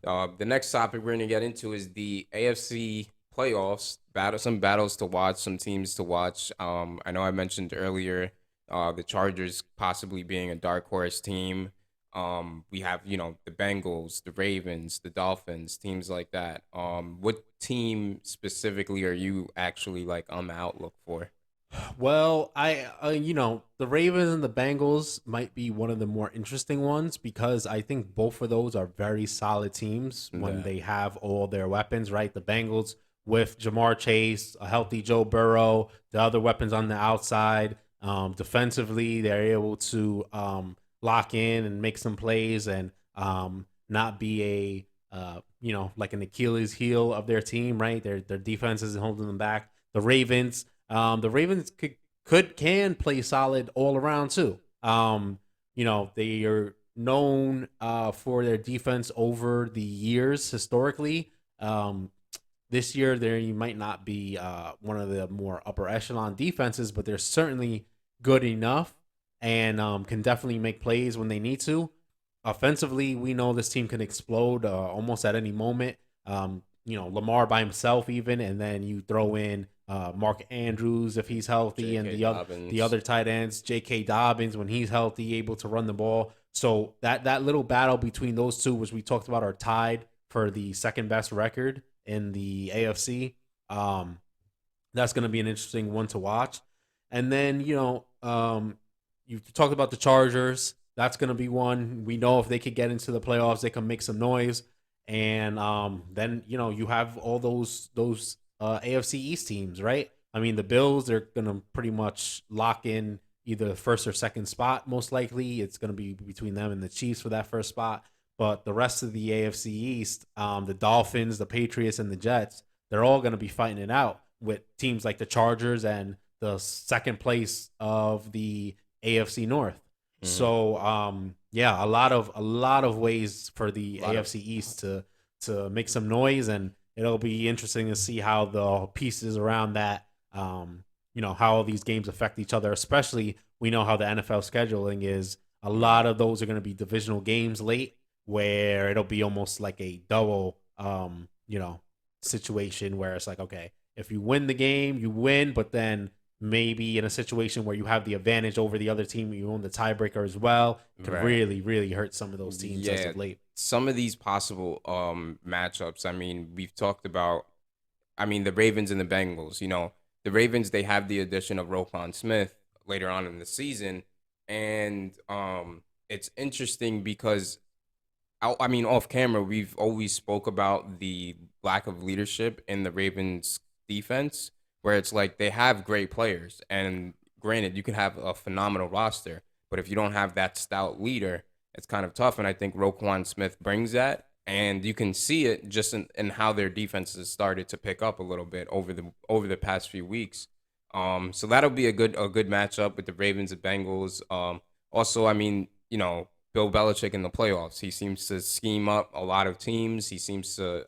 The next topic we're going to get into is the AFC playoffs. Some battles to watch, some teams to watch. I know I mentioned earlier the Chargers possibly being a dark horse team. We have the Bengals, the Ravens, the Dolphins, teams like that. What team specifically are you actually like on the outlook for? Well, the Ravens and the Bengals might be one of the more interesting ones because I think both of those are very solid teams when Yeah. they have all their weapons, right? The Bengals with Jamar Chase, a healthy Joe Burrow, the other weapons on the outside. Defensively, they're able to lock in and make some plays and not be like an Achilles heel of their team, right? Their defense isn't holding them back. The Ravens can play solid all around too. They are known for their defense over the years historically. This year, they might not be one of the more upper echelon defenses, but they're certainly good enough and can definitely make plays when they need to. Offensively, we know this team can explode almost at any moment. Lamar by himself, even, and then you throw in Mark Andrews if he's healthy, and J.K. the Dobbins. other tight ends, J.K. Dobbins when he's healthy, able to run the ball. So that little battle between those two, which we talked about, are tied for the second best record in the AFC. Um, that's going to be an interesting one to watch. And then you talked about the Chargers. That's going to be one. We know if they could get into the playoffs, they can make some noise. And then you have all those AFC East teams, right? I mean, the Bills, they're going to pretty much lock in either the first or second spot. Most likely, it's going to be between them and the Chiefs for that first spot. But the rest of the AFC East, the Dolphins, the Patriots, and the Jets, they're all going to be fighting it out with teams like the Chargers and the second place of the AFC North. Mhm. So yeah, a lot of ways for A the lot of AFC East to make some noise, and it'll be interesting to see how the pieces around that how all these games affect each other. Especially, we know how the NFL scheduling is. A lot of those are going to be divisional games late, where it'll be almost like a double situation where it's like, okay, if you win the game, you win, but then maybe in a situation where you have the advantage over the other team, you own the tiebreaker as well, could right. really, really hurt some of those teams as Yeah, of late. some of these possible matchups. I mean, we've talked about. I mean, the Ravens and the Bengals. The Ravens, they have the addition of Roquan Smith later on in the season, and it's interesting because I mean, off camera, we've always spoke about the lack of leadership in the Ravens defense, where it's like they have great players, and granted, you can have a phenomenal roster, but if you don't have that stout leader, it's kind of tough. And I think Roquan Smith brings that, and you can see it just in how their defense has started to pick up a little bit over the past few weeks. So that'll be a good matchup with the Ravens and Bengals. Also, I mean, Bill Belichick in the playoffs. He seems to scheme up a lot of teams. He seems to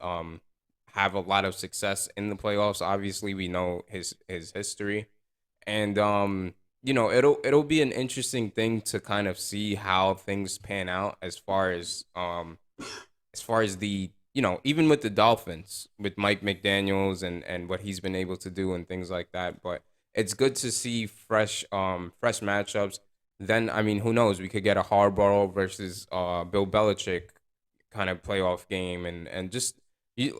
have a lot of success in the playoffs. Obviously, we know his history, and it'll be an interesting thing to kind of see how things pan out as far as the even with the Dolphins with Mike McDaniels and what he's been able to do and things like that. But it's good to see fresh matchups. Then I mean, who knows? We could get a Harbaugh versus Bill Belichick kind of playoff game, and just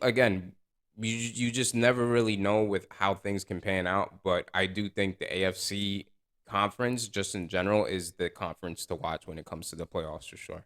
again, you just never really know with how things can pan out. But I do think the AFC conference, just in general, is the conference to watch when it comes to the playoffs for sure.